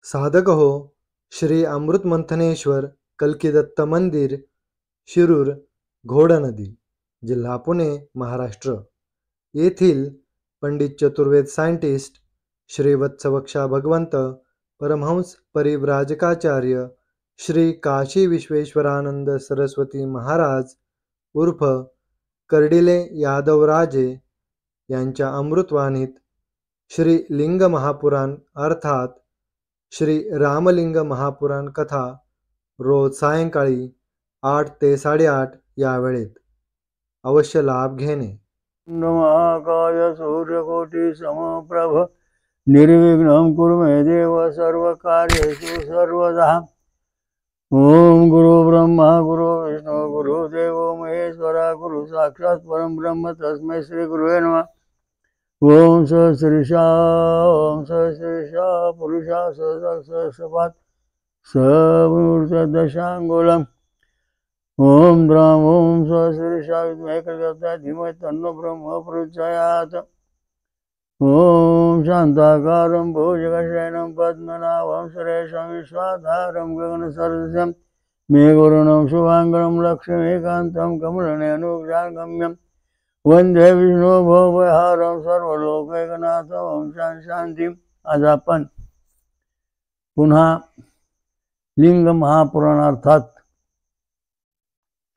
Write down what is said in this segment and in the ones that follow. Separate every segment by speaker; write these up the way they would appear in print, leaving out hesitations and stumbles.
Speaker 1: साधक हो श्री अमृत मंथनेश्वर कल्किदत्त मंदिर, शिरूर, घोडा नदी, जिल्हा पुणे, महाराष्ट्र येथील पंडित चतुर्वेद सायंटिस्ट श्री वत्सवक्षा भगवंत परमहंस परिव्राजकाचार्य श्री काशी विश्वेश्वरानंद सरस्वती महाराज उर्फ कर्डिले यादवराजे यांच्या अमृतवाणीत श्री लिंग महापुराण अर्थात श्री रामलिंग महापुराण कथा रोज सायंकाळी 8 ते 8:30 या वेळेत अवश्य लाभ घेणे.
Speaker 2: महाकाय सूर्यकोटि समप्रभ निर्विघ्नं कुरु मे देव सर्वकार्येषु सर्वदा. ओम गुरु ब्रह्मा गुरु विष्णु गुरु देवो महेश्वरा गुरु साक्षात् परम ब्रह्म तस्मै श्री गुरुवे नमः. ओम सहस्रीशा पुरुषा सहस्रपात समूर्त दशांगुलम. ओम द्राम ओम सहस्रीशा विद्महे कर्कवत्याय धीमहि तन्नो ब्रह्म प्रचोदयात्. ओम शांताकारं भुजगशयनं पद्मनाभं सुरेशं विश्वाधारं गगनसदृशं मेघवर्णं शुभांगं लक्ष्मीकान्तं कमलनयनोपचारगम्यं वंदे विष्णु भवभयहारं सर्वलोकैकनाथं. ओम शांती. आज आपण पुन्हा लिंग महापुराण अर्थात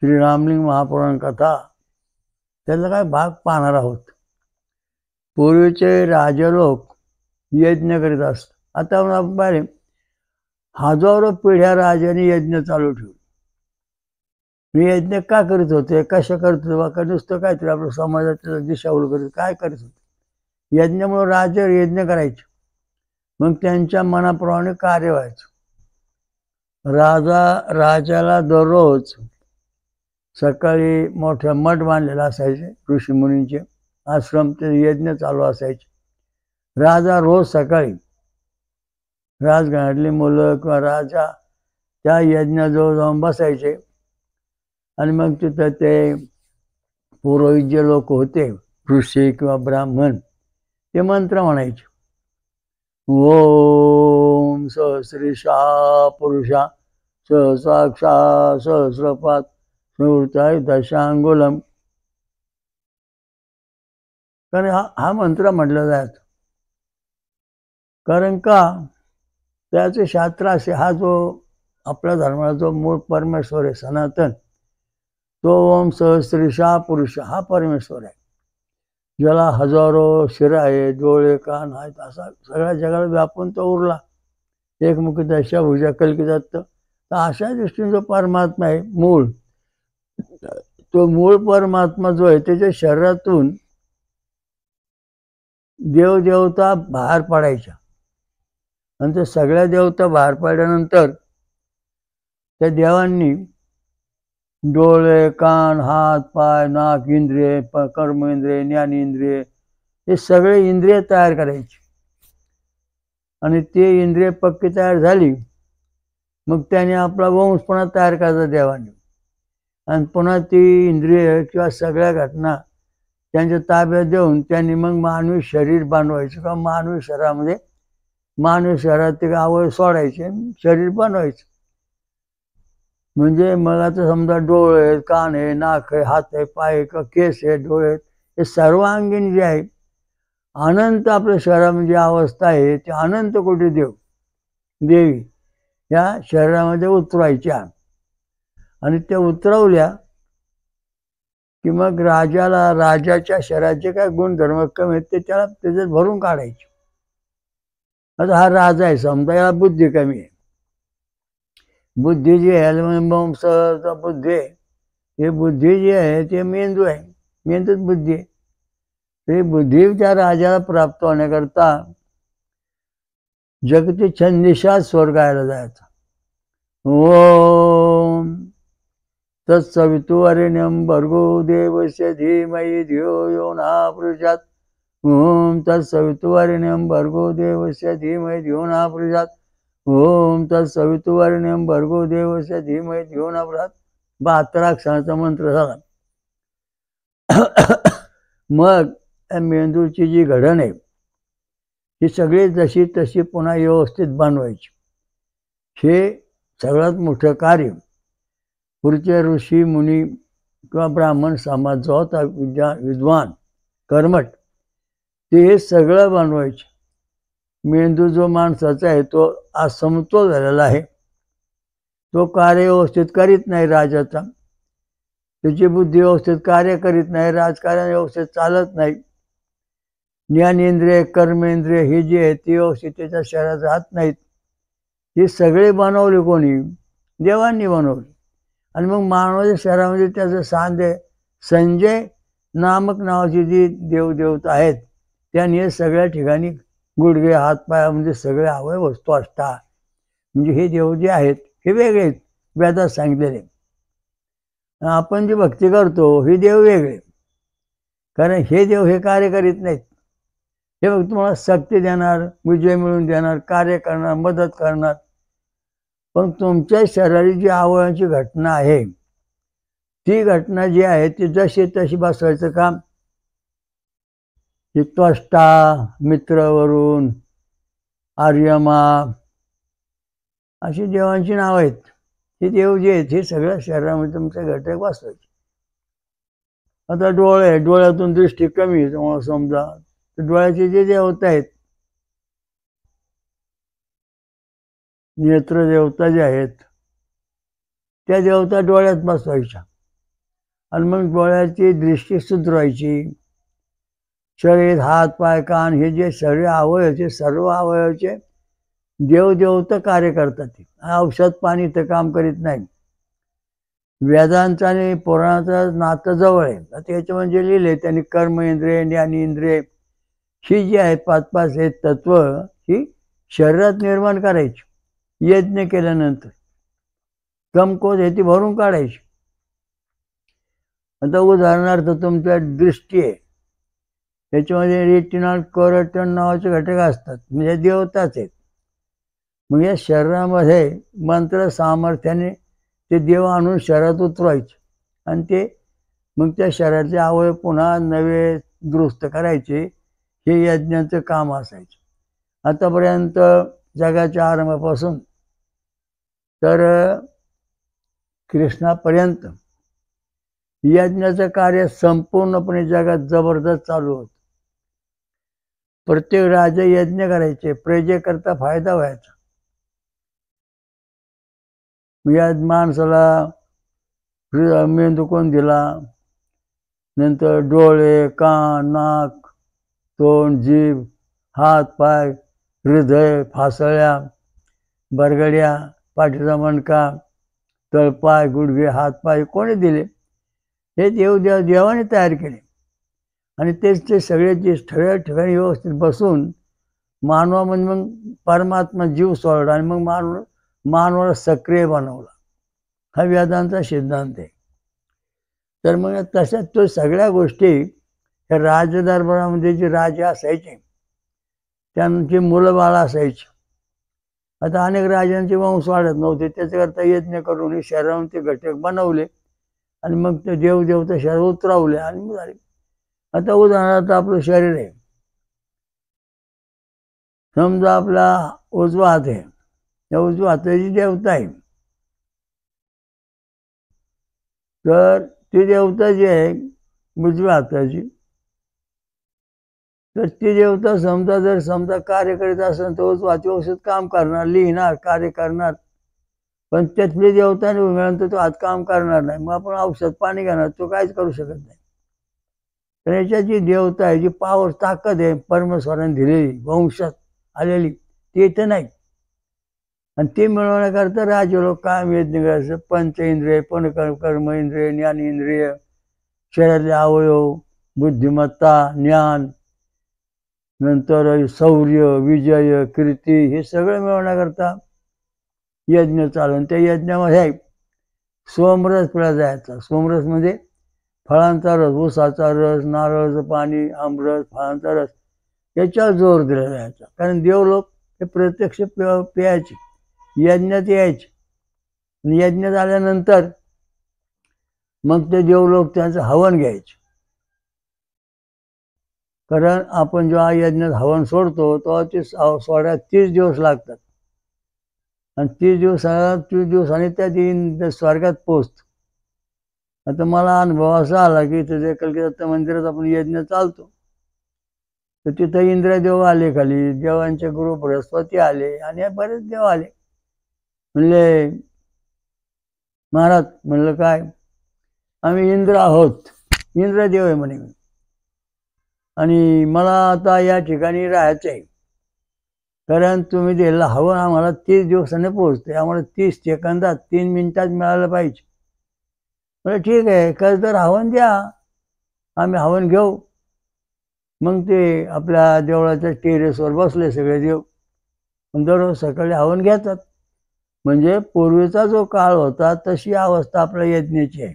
Speaker 2: श्री रामलिंग महापुराण कथा त्याचा काय भाग पाहणार आहोत. पूर्वीचे राजे लोक यज्ञ करीत असत. आता आपण पाहिले हजारो पिढ्या राजांनी यज्ञ चालू ठेवले. यज्ञ का करीत होते, कशा करत होते, का नुसतं काहीतरी आपल्या समाजाच्या दिशाभूल करीत काय करीत होते. यज्ञामुळे राजे यज्ञ करायचे, मग त्यांच्या मनाप्रमाणे कार्य व्हायचं. राजाला दररोज सकाळी मोठे मठ बांधलेले असायचे, ऋषीमुनींचे आश्रम, ते यज्ञ चालू असायचे. राजा रोज सकाळी राजघरातली मुलं किंवा राजा त्या यज्ञाजवळ जाऊन बसायचे आणि मग तिथं ते पुरोहित जे लोक होते, ऋषी किंवा ब्राह्मण, ते मंत्र म्हणायचे. ओम सहस्रीशा पुरुषा सहसाक्षा सहस्रपात स्मृताय दशांगुलम. कारण हा मंत्र म्हटला जायचा. कारण का त्याचे शास्त्र असे, हा जो आपल्या धर्माला जो मूळ परमेश्वर आहे सनातन, तो ओम सहस्रीशा पुरुष हा परमेश्वर आहे, ज्याला हजारो शिरा आहे, डोळे कान आहेत, असा सगळ्या जगाला व्यापून तो उरला. एकमुखी दशाभुजा कल्किदत्त. तर अशा दृष्टीने जो परमात्मा आहे मूळ, तो मूळ परमात्मा जो आहे त्याच्या शरीरातून देवदेवता बाहेर पडायच्या. आणि ते सगळ्या देवता बाहेर पडल्यानंतर त्या देवांनी डोळे कान हात पाय नाक इंद्रिय कर्म इंद्रिय ज्ञानेंद्रिय हे सगळे इंद्रिय तयार करायचे. आणि ते इंद्रिय पक्की तयार झाली, मग त्याने आपला वंश पुन्हा तयार करायचा देवाने. आणि पुन्हा ती इंद्रिय किंवा सगळ्या घटना त्यांच्या ताब्यात देऊन त्यांनी मग मानवी शरीर बनवायचं. किंवा मानवी शरीरामध्ये मानवी शरीरात ते अवयव सोडायचे, शरीर बनवायचं. म्हणजे मग आता समजा डोळे कान आहे, नाक आहे, हात आहे, पाय आहे, केस आहे, डोळे आहेत, हे सर्वांगीण जे आहे अनंत आपल्या शरीरामध्ये अवस्था आहे, ते अनंत कोटी देवी या शरीरामध्ये उतरवायच्या. आणि त्या उतरवल्या की मग राजाच्या शरीराचे काय गुणधर्म कमी आहेत ते त्याला त्याच्यात भरून काढायचे. आता हा राजा आहे समजा, याला बुद्धी कमी आहे. बुद्धी जी आहे बुद्धी आहे, हे बुद्धी जी आहे ते मेंदू आहे, मेंदूत बुद्धी आहे. ते बुद्धी त्या राजाला प्राप्त होण्याकरता जगती छंदिशा स्वर्गायला जायचा. ओम तत्सवितुर्वरेण्यं भर्गो देवस्य धीमहि धियो यो नः प्रचोदयात्. ओम तत्सवितुर्वरेण्यं भर्गो देवस्य धीमहि धियो नः प्रचोदयात्. ओम तत्सवितुर्वरेण्यं भर्गो देवस्य धीमहि धियो नः प्रचोदयात्. 72 अक्षराचा मंत्र झाला. मग मेंदूची जी घडण आहे ही सगळी जशी तशी पुन्हा व्यवस्थित बनवायची. हे सगळ्यात मोठं कार्य पुढचे ऋषी मुनी किंवा ब्राह्मण समाज जो होता विद्वान कर्मठ, ते हे सगळं बनवायचे. मेंदू जो माणसाचा आहे तो असमतोल झालेला आहे. तो कार्य व्यवस्थित करीत नाही राजाचा, त्याची बुद्धी व्यवस्थित कार्य करीत नाही, राजकारण व्यवस्थित चालत नाही. ज्ञानेंद्रिय कर्मेंद्रिय हे जे आहे ते व्यवस्थित त्याच्या शरीरात राहत नाहीत. हे सगळे बनवले कोणी? देवांनी बनवले. आणि मग मानवाच्या शरीरामध्ये त्याचं सांधे संजय नामक नावाची जी देवदेवता आहेत त्यांनी हे सगळ्या ठिकाणी गुडघे हातपाय म्हणजे सगळे अवयव वस्तू असतात. म्हणजे हे देव जे आहेत हे वेगळे आहेत, वेदात सांगितलेले. आपण जी भक्ती करतो हे देव वेगळे, कारण हे देव हे कार्य करीत नाहीत. हे बघ तुम्हाला शक्ती देणार, विजय मिळवून देणार, कार्य करणार, मदत करणार. पण तुमच्या शरीराची जी अवयवांची घटना आहे ती घटना जी आहे ती जशी तशी बसवायचं काम. त्वष्टा, मित्रवरून, आर्यमा अशी देवांची नावं आहेत. हे देव जे आहेत हे सगळ्या शरीरामध्ये तुमच्या घटक बसवायचे. आता डोळे, डोळ्यातून दृष्टी कमी आहे तुम्हाला समजा, तर डोळ्याचे जे देवता आहेत, नेत्र देवता जे आहेत त्या देवता डोळ्यात बसवायच्या आणि मग डोळ्याची दृष्टी सुधरवायची. शरीर, हात पाय कान हे जे सगळे अवयवाचे सर्व अवयवाचे देवदेवता कार्य करतात. औषध पाणी ते काम करीत नाही. वेदांचं आणि पुराणाचं नातं जवळ आहे. आता याच्यामध्ये जे लिहिले त्यांनी कर्म इंद्रिय, ज्ञानेंद्रिय ही जी आहेत 5-5 हे तत्व ही शरीरात निर्माण करायची. यज्ञ केल्यानंतर कमकोत हे ती भरून काढायची. आता उदाहरणार्थ तुमच्या दृष्टी आहे, त्याच्यामध्ये रेटिनॉल कोरेटन नावाचे घटक असतात, म्हणजे देवताच आहेत. मग या शरीरामध्ये मंत्र सामर्थ्याने ते देव आणून शरीरात उतरवायचे आणि ते मग त्या शरीराचे अवयव पुन्हा नवे दुरुस्त करायचे. हे यज्ञाचं काम असायचं. आतापर्यंत जगाच्या आरंभापासून तर कृष्णापर्यंत यज्ञाचं कार्य संपूर्णपणे जगात जबरदस्त चालू होतं. प्रत्येक राजे यज्ञ करायचे, प्रजेकरता फायदा व्हायचा. या माणसाला मेंदू कोण दिला, नंतर डोळे, कान, नाक, तोंड, जीभ, हात पाय, हृदय, फासळ्या, बरगड्या, पाठीचा मणका, तळपाय, गुडघे, हातपाय कोणी दिले? हे देवाने तयार केले. आणि तेच ते सगळे जे ठळ्या ठिकाणी व्यवस्थित बसून मानवामध्ये मग परमात्मा जीव सोडला आणि मग मानवाला सक्रिय बनवला. हा वेदांचा सिद्धांत आहे. तर मग तशाच तो सगळ्या गोष्टी ह्या राजदरबारामध्ये जे राजे असायचे त्यांची मुलं बाळ असायची. आता अनेक राजांचे वंश वाढत नव्हते, त्याच्याकरता यज्ञ करून हे शरीरावरून ते घटक बनवले आणि मग ते देवदेवता शरीर उतरवले आणि मग झाले. आता उदाहरणार्थ आपलं शरीर आहे, समजा आपला उजवा हात आहे, त्या उजव्या हाताची देवता आहे. तर ती देवता जी आहे उजव्या हाताची, तर ती देवता समजा कार्य करीत असेल तर उजवा हात व्यवस्थित काम करणार, लिहिणार, कार्य करणार. पण त्यातली देवता निघाल्यानंतर तो हात काम करणार नाही. मग आपण औषध पाणी घेणार, तो काहीच करू शकत नाही. तर याच्यात जी देवता आहे, जी पावर ताकद आहे परमेश्वराने दिलेली, वंशात आलेली, ती इथे नाही. आणि ते मिळवण्याकरता राजे लोक काय यज्ञ करायचं, पंच इंद्रिय, कर्म इंद्रिय, ज्ञानेंद्रिय, शरीरातले अवयव, बुद्धिमत्ता, ज्ञान, नंतर शौर्य, विजय, कीर्ती हे सगळं मिळवण्याकरता यज्ञ चालू. आणि त्या यज्ञामध्ये सोमरस पिळा जायचा. सोमरस म्हणजे फळांचा रस, ऊसाचा रस, नारळाचं पाणी, आमरस, फळांचा रस याच्यावर जोर दिला जायचा. कारण देवलोक हे प्रत्यक्ष प्यायचे, यज्ञात यायचे. यज्ञ झाल्यानंतर मग ते देवलोक त्यांचं हवन घ्यायचे. कारण आपण जेव्हा यज्ञात हवन सोडतो तेव्हा ते सोडायला 30 दिवस लागतात आणि 30 दिवसांनी त्या स्वर्गात पोचतो. आता मला अनुभव असा आला की तिथे कलकीदत्त मंदिरात आपण यज्ञ चालतो, तर तिथं इंद्रदेव आले, खाली देवांचे गुरु बृहस्पती आले आणि बरेच देव आले. म्हणले महाराज, म्हणलं काय? आम्ही इंद्र आहोत, इंद्रदेव आहे म्हणे, आणि मला आता या ठिकाणी राहायचं आहे, कारण तुम्ही दिलेलं हवन आम्हाला 30 दिवसाने पोहोचते, आम्हाला 30 सेकंदात 3 मिनिटात मिळालं पाहिजे. म्हणजे ठीक आहे, कसं तर हवन द्या, आम्ही हवन घेऊ. मग ते आपल्या देवळाच्या टेरेसवर बसले सगळे देव, दररोज सकाळी हवन घेतात. म्हणजे पूर्वीचा जो काळ होता तशी अवस्था आपल्या यज्ञाची आहे.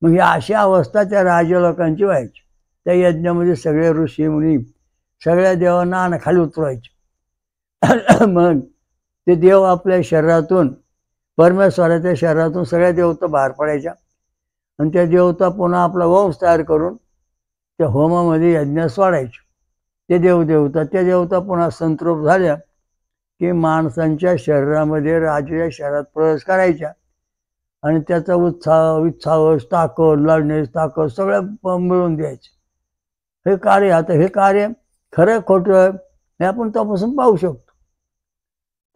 Speaker 2: मग ही अशी अवस्था त्या राजलोकांची व्हायची. त्या यज्ञामध्ये सगळे ऋषी मुनी सगळ्या देवांना खाली उतरवायचे. मग ते देव आपल्या शरीरातून, परमेश्वराच्या शरीरातून सगळ्या देवता बाहेर पडायच्या आणि त्या देवता पुन्हा आपला वंश तयार करून त्या होमामध्ये यज्ञ सोडायचे. ते देवदेवता त्या देवता पुन्हा संतृप्त झाल्या की माणसांच्या शरीरामध्ये राजाच्या शरीरात प्रवेश करायच्या आणि त्याचा उत्साह ताकद, लढण्याची ताकद सगळं मिळवून द्यायचे. हे कार्य, आता हे कार्य खरं खोटं हे आपण त्यापासून पाहू शकतो.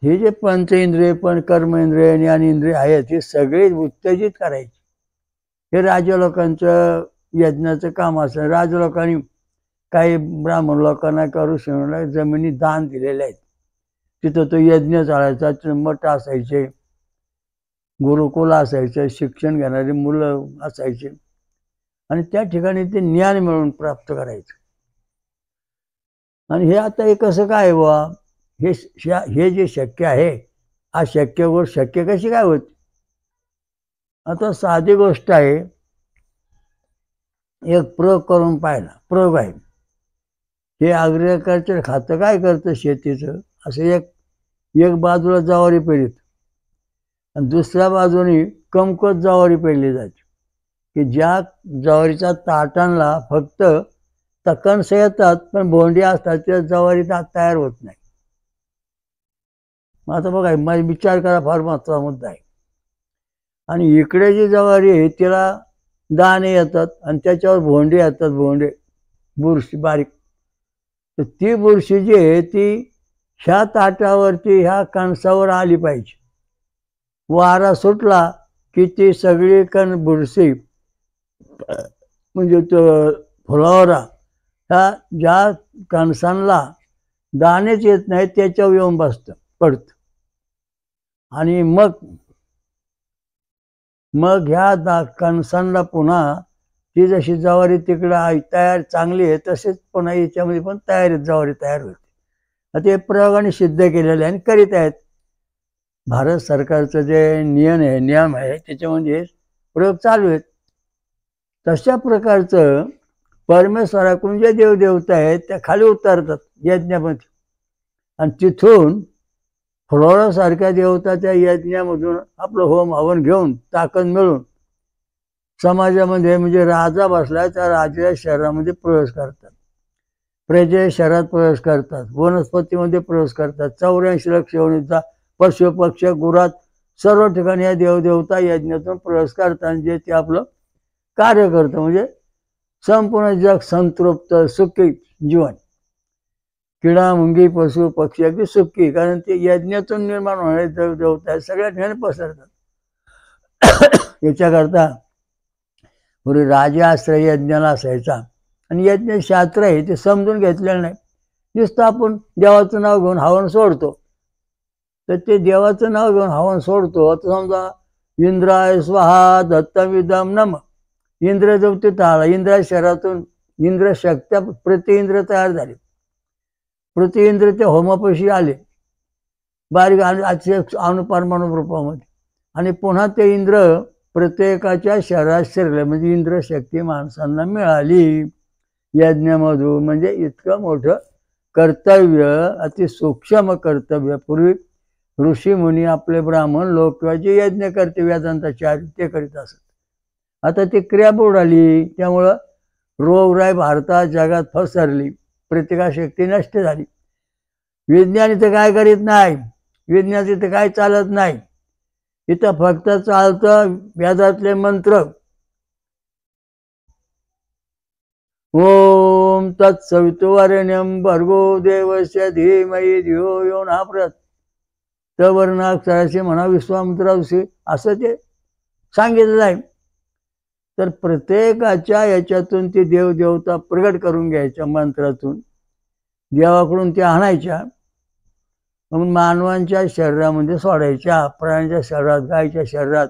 Speaker 2: हे जे पंचेंद्रिय, पण कर्मेंद्रिय, ज्ञानेंद्रिय आहेत, हे सगळे उत्तेजित करायचे. हे राजलोकांचं यज्ञाचं काम असं. राजलोकांनी काही ब्राह्मण लोकांना, करू ऋषींना जमिनी दान दिलेल्या आहेत. तिथं तो यज्ञ चालायचा, मठ असायचे, गुरुकुल असायचे, शिक्षण घेणारी मुलं असायचे आणि त्या ठिकाणी ते ज्ञान मिळवून प्राप्त करायचं. आणि हे आता हे कसं काय बुवा, हे जे शक्य आहे, अशक्य गोष्ट शक्य कशी काय होती? आता साधी गोष्ट आहे, एक प्रयोग करून पाहिला. प्रयोग आहे, हे ॲग्रिकल्चर खातं काय करतं शेतीचं, असं एक बाजूला ज्वारी पेरीत आणि दुसऱ्या बाजूने कमकत ज्वारी पेरली जाते, की ज्या ज्वारीच्या ताटांना फक्त तकणस येतात पण भोंडी असतात, त्या ज्वारी तयार होत नाही. आता बघा, माझा विचार करा, फार महत्त्वाचा मुद्दा आहे. आणि इकडे जी ज्वारी आहे तिला दाणे येतात आणि त्याच्यावर भोंडे येतात, भोंडे बुरशी बारीक. तर ती बुरशी जी आहे ती ह्या ताटावरती, ह्या कणसावर आली पाहिजे. वारा सुटला की ती सगळी बुरशी, म्हणजे तो फुलावरा, ह्या ज्या कणसांना दाणेच येत नाही त्याच्यावर येऊन पडतं. आणि मग ह्या कणसांना पुन्हा ती जशी ज्वारी तिकडं तयार चांगली आहे तसेच पुन्हा याच्यामध्ये पण ज्वारी तयार होते. आता हे प्रयोगाने सिद्ध केलेले आहे आणि करीत आहेत. भारत सरकारचं जे नियम आहे त्याच्यामध्ये प्रयोग चालू आहेत. तशा प्रकारचं परमेश्वराकडून जे देवदेवता आहेत त्या खाली उतरतात यज्ञामध्ये आणि तिथून फ्लोरासारख्या देवता त्या यज्ञामधून आपलं होम हवन घेऊन ताकद मिळून समाजामध्ये, म्हणजे राजा बसला त्या राजाच्या शरीरामध्ये प्रवेश करतात, प्रजेच्या शरीरात प्रवेश करतात, वनस्पतीमध्ये प्रवेश करतात, 84 लक्ष योनीचा पशु पक्ष गुरात सर्व ठिकाणी या देवदेवता यज्ञातून प्रवेश करतात. जे ते आपलं कार्य करतं, म्हणजे संपूर्ण जग संतृप्त सुखी जीवन. किडा मुंगी पशु पक्षी अगदी सुखी, कारण ते यज्ञातून निर्माण होणारे देवदेवता सगळ्या ठिकाणी पसरतात. याच्याकरता पूर्वी राजाश्रय यज्ञाला असायचा आणि यज्ञशास्त्र आहे ते समजून घेतलेलं नाही. नुसतं आपण देवाचं नाव घेऊन हवन सोडतो, तर ते देवाचं नाव घेऊन हवन सोडतो. आता समजा इंद्राय स्वाहा दत्तमिदं नमः, इंद्र जो तिथं आला, इंद्रा शरीरातून इंद्र शक्त्या प्रति इंद्र तयार झाले, प्रति इंद्र ते होमापाशी आले बारीक अणुपरमाणू रूपामध्ये, आणि पुन्हा ते इंद्र प्रत्येकाच्या शरीरात शिरले, म्हणजे इंद्रशक्ती माणसांना मिळाली यज्ञामधून. म्हणजे इतकं मोठं कर्तव्य, अतिसूक्ष्म कर्तव्य पूर्वी ऋषी मुनी, आपले ब्राह्मण लोक किंवा जे यज्ञ करते वेदांताचार्य ते करीत असत. आता ती क्रिया बुडाली, त्यामुळं रोगराई भारतात जगात पसरली, प्रतिकारशक्ती नष्ट झाली. विज्ञान इथं काय करीत नाही, विज्ञान इथं काय चालत नाही. इथं फक्त चालतं वेदातले मंत्र. ओम तत्सवितुर्वरेण्यं भर्गो देवस्य धीमहि धियो यो नः प्रचोदयात्. वर्णाक्षराशी म्हणा विश्वामित्राशी असं ते सांगितलेलं आहे. तर प्रत्येकाच्या याच्यातून ते देवदेवता प्रगट करून घ्यायच्या मंत्रातून, देवाकडून त्या आणायच्या, मग मानवांच्या शरीरामध्ये सोडायच्या, प्राण्यांच्या शरीरात, गायच्या शरीरात.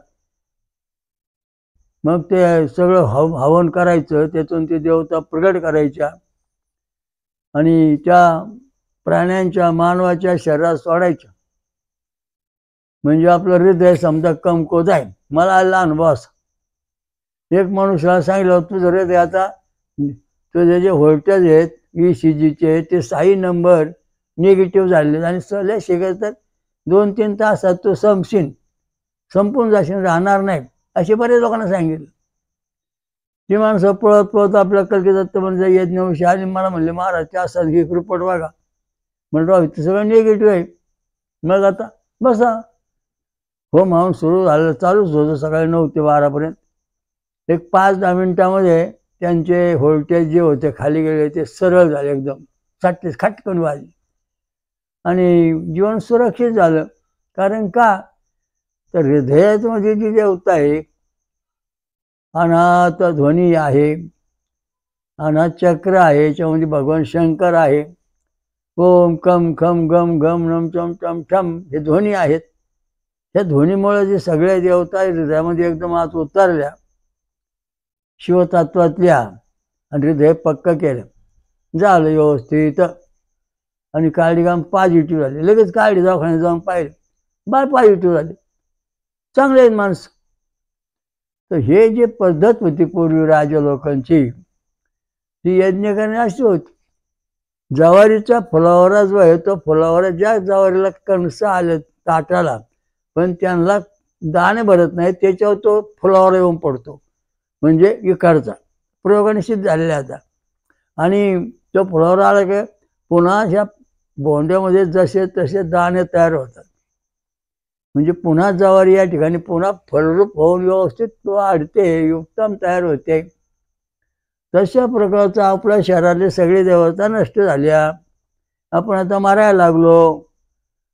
Speaker 2: मग ते सगळं हवन करायचं, त्यातून ते देवता प्रगट करायच्या आणि त्या प्राण्यांच्या मानवाच्या शरीरात सोडायच्या. म्हणजे आपलं हृदय समजा कमकुवत आहे. मला आलेला अनुभव असा, एक मनुष्याला सांगितलं, तुझं हृदय आता, तुझे जे व्होल्टेज आहेत ECGचे ते 6 नंबर निगेटिव्ह झालेले आणि सगळे शिकायचं तर 2-3 तासात तू संपून जाशील, राहणार नाही, असे बरेच लोकांना सांगितलं. ती माणसं पळत पळत आपल्या कलकी दत्त म्हणजे यज्ञविषयी आणि मला म्हणले, महाराज त्या असतात ही रिपोर्ट बघा. म्हणतो इथं सगळं निगेटिव्ह आहे. मग आता बसा. हो म्हणून सुरू झालं, चालूच होतं सकाळी 9 ते 12पर्यंत. एक 5-10 मिनिटामध्ये त्यांचे व्होल्टेज जे होते खाली गेले ते सरळ झाले, एकदम खटकन वाजले आणि जीवन सुरक्षित झालं. कारण का, तर हृदयामध्ये जी देवता आहे, अनाहत ध्वनी आहे, अनाहत चक्र आहे, याच्यामध्ये भगवान शंकर आहे. ओम कम खम गम गम नम चम चम ठम हे ध्वनी आहेत. त्या ध्वनीमुळे जे सगळ्या देवता हृदयामध्ये एकदम आत उतरल्या, शिवतत्वातल्या, आणि हृदय पक्क केलं, झालं व्यवस्थित. आणि काळडी काम पॉझिटिव्ह झाली. लगेच काळडी दवाखान्यात जाऊन पाहिलं, बाळ पॉझिटिव्ह झाले, चांगले आहेत माणसं. तर हे जे पद्धत होती पूर्वी राजा लोकांची, ती यज्ञ करणे अशी होती. ज्वारीचा फुलावरा जो आहे, तो फुलावरा ज्या ज्वारीला कणस आले ताटाला, पण त्यांना दाणे भरत नाही, त्याच्यावर तो फुलावरा येऊन पडतो. म्हणजे इकडचा प्रयोगाने सिद्ध झालेला आता. आणि तो फुलावरा आला की पुन्हा ह्या बोंड्यामध्ये जसे तसे दाणे तयार होतात. म्हणजे पुन्हा ज्वारी या ठिकाणी पुन्हा फलरूप होऊन व्यवस्थित वाढते, उत्तम तयार होते. तशा प्रकारचं आपल्या शरीरातले सगळे देवता नष्ट झाल्या. आपण आता मारायला लागलो.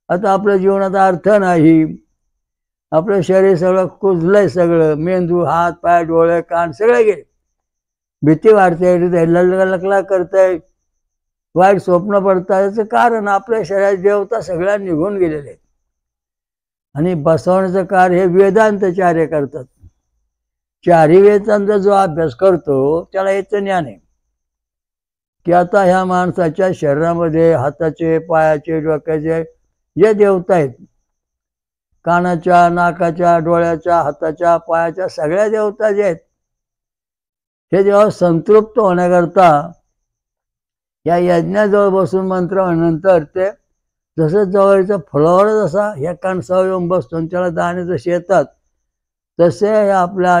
Speaker 2: आता आपल्या जीवनात अर्थ नाही. आपलं शरीर सगळं कुजलंय, सगळं मेंदू, हात पाय डोळे कान सगळे गेले. भीती वाढते, लकला करतंय, वाईट स्वप्न पडतात. याचं कारण आपल्या शरीरात देवता सगळ्या निघून गेलेले आहेत. आणि बसवण्याचं कार्य हे वेदांतचार्य करतात. 4ही वेदांचा जो अभ्यास करतो त्याला याचं ज्ञान आहे की आता ह्या माणसाच्या शरीरामध्ये हाताचे, पायाचे, डोक्याचे जे देवता आहेत, कानाच्या, नाकाच्या, डोळ्याच्या, हाताच्या, पायाच्या सगळ्या देवता जे आहेत, हे जेव्हा संतृप्त होण्याकरता या यज्ञाजवळ बसून मंत्र म्हणल्यानंतर ते जसं जवळचा फुलावर जसा ह्या कणसावर येऊन बसतो आणि त्याला दाणे जसे येतात, तसे आपल्या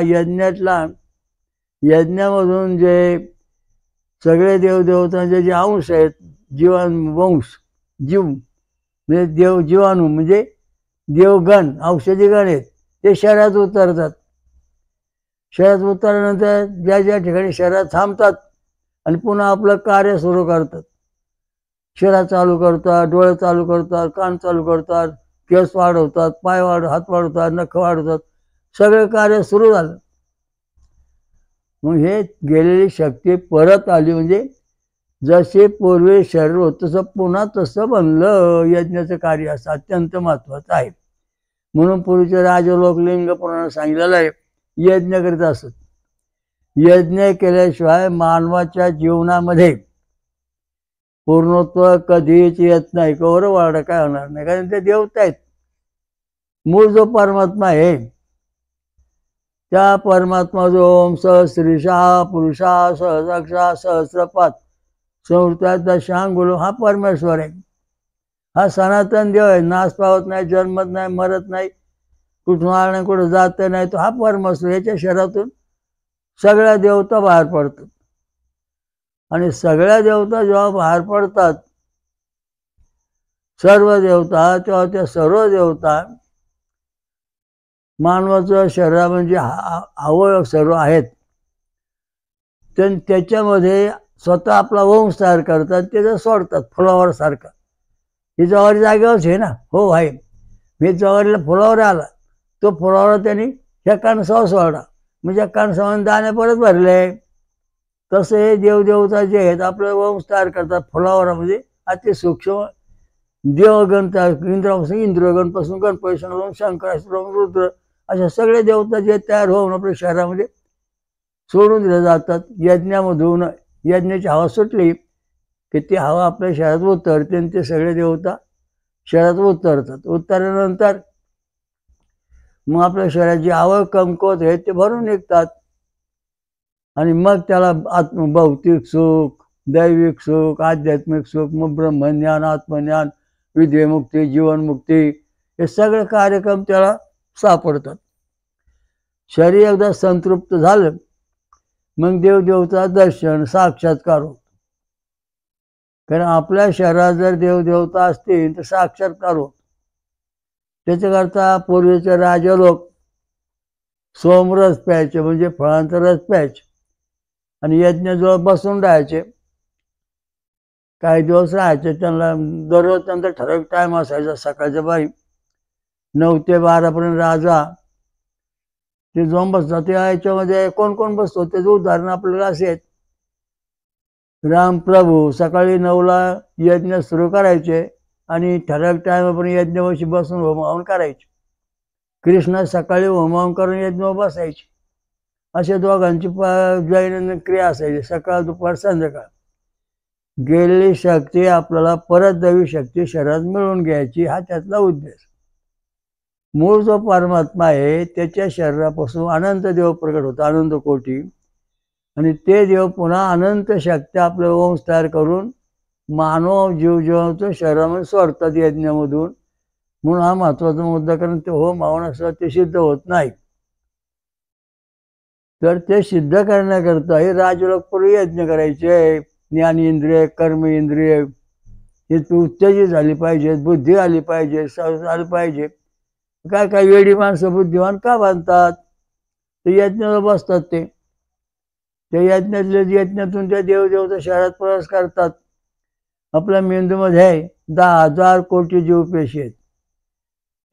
Speaker 2: यज्ञामधून जे सगळे देवदेवतांचे जे अंश आहेत, जीव म्हणजे जीवाणू म्हणजे देवगण, औषधी गण आहेत, ते शरीरात उतरतात. शरीरात उतरल्यानंतर ज्या ज्या ठिकाणी शरीरात थांबतात आणि पुन्हा आपलं कार्य सुरू करतात. शिरा चालू करतात, डोळे चालू करतात, कान चालू करतात, केस वाढवतात, हात वाढवतात, नख वाढवतात, सगळे कार्य सुरू झालं. मग हे गेलेली शक्ती परत आली. म्हणजे जसे पूर्वी शरीर होतं तसं पुन्हा तसं बनलं. यज्ञाचं कार्य असं अत्यंत महत्वाचं आहे. म्हणून पूर्वीचे राजे लोक लिंग पुराणात सांगितलेलं आहे, यज्ञ करीत असत. यज्ञ केल्याशिवाय मानवाच्या जीवनामध्ये पूर्णत्व कधीच येत नाही. कवर वाढ काय होणार नाही, कारण ते देवता आहेत. मूळ जो परमात्मा आहे, त्या परमात्मा जो ओम सहस्रीशा पुरुषा सहस्राक्षा सहस्रपात संवृत्ता दशांगुलो हा परमेश्वर आहे. हा सनातन देव आहे, नाश पावत नाही, जन्मत नाही, मरत नाही, कुठून आला नाही, कुठं जात नाही. तो हा परमेश्वर, याच्या शरीरातून सगळ्या देवता बाहेर पडतात. आणि सगळ्या देवता जेव्हा बाहेर पडतात, सर्व देवता, तेव्हा त्या सर्व देवता मानवाचं शरीर म्हणजे अवयव सर्व आहेत, त्याच्यामध्ये स्वतः आपला वंश तयार करतात, त्याचं सोडतात फुलावर सारखं. ही जवारी जागेवरच आहे ना. हो आहे, मी जवारीला फुलावर आला, तो फुलावर त्यांनी ह्या कणसावर सोडला, म्हणजे कणसावर दाणे परत भरले. तसे देवदेवता जे आहेत आपलं वंश तयार करतात फुलावरामध्ये. अति सूक्ष्म देवगण इंद्रापासून इंद्रगणपासून गणपतीपासून शंकरापासून रुद्र अशा सगळे देवता जे तयार होऊन आपल्या शहरामध्ये सोडून दिले जातात. यज्ञामधून यज्ञाची हवा सुटली की ती हवा आपल्या शहरात उतरते आणि ते सगळे देवता शहरात उतरतात. उतरल्यानंतर मग आपल्या शहराची आवक कमकुवत आहेत ते भरून निघतात आणि मग त्याला भौतिक सुख, दैविक सुख, आध्यात्मिक सुख, मग ब्रह्मज्ञान, आत्मज्ञान, विद्येमुक्ती, जीवनमुक्ती हे सगळे कार्यक्रम त्याला सापडतात. शरीर एकदा संतृप्त झालं मग देवदेवता दर्शन साक्षात्कार होतो. कारण आपल्या शहरात जर देवदेवता असतील तर साक्षात्कार होतो. त्याच्याकरता पूर्वीचे राजे लोक सोमरस प्यायचे, म्हणजे फळांचा रस प्यायचे आणि यज्ञाजवळ बसून राहायचे. काही दिवस राहायचे. त्यांना दररोज त्यांचा ठराविक टाईम असायचा. सकाळच्या बारी 9 ते 12 राजा ते जाऊन बसतात. त्या याच्यामध्ये कोण कोण बसतो त्याचं उदाहरण आपल्याला असे आहेत. रामप्रभू सकाळी 9ला यज्ञ सुरू करायचे आणि ठराविक टायमापर्यंत यज्ञवशी बसून होमहवन करायचे. कृष्ण सकाळी होमहवन करून यज्ञ बसायचे. अशा दोघांची दैनंदिन क्रिया असायची, सकाळ दुपार संध्याकाळ. गेलेली शक्ती आपल्याला परत द्यावी, शक्ती शरीरात मिळवून घ्यायची, हा त्यातला उद्देश. मूळ जो परमात्मा आहे त्याच्या शरीरापासून अनंत देव प्रकट होता, अनंत कोटी, आणि ते देव पुन्हा अनंत शक्ती आपले वंश तयार करून मानव जीवजीवांचं शरीरामध्ये सोडतात यज्ञामधून. म्हणून हा महत्वाचा मुद्दा. कारण ते होम हवन असं ते सिद्ध होत नाही. तर ते सिद्ध करण्याकरता हे राजलोक पूर्वी यज्ञ करायचे. ज्ञान इंद्रिय, कर्म इंद्रिय हे उत्तेजित झाली पाहिजे, बुद्धी आली पाहिजे, आली पाहिजे. काय काय वेडी माणसं बुद्धिवान का बांधतात? ते यज्ञाला बसतात. ते यज्ञातून त्या देवदेवता शहरात प्रवेश करतात. आपल्या मेंदूमध्ये 10,000 कोटी जीवपेशी आहेत.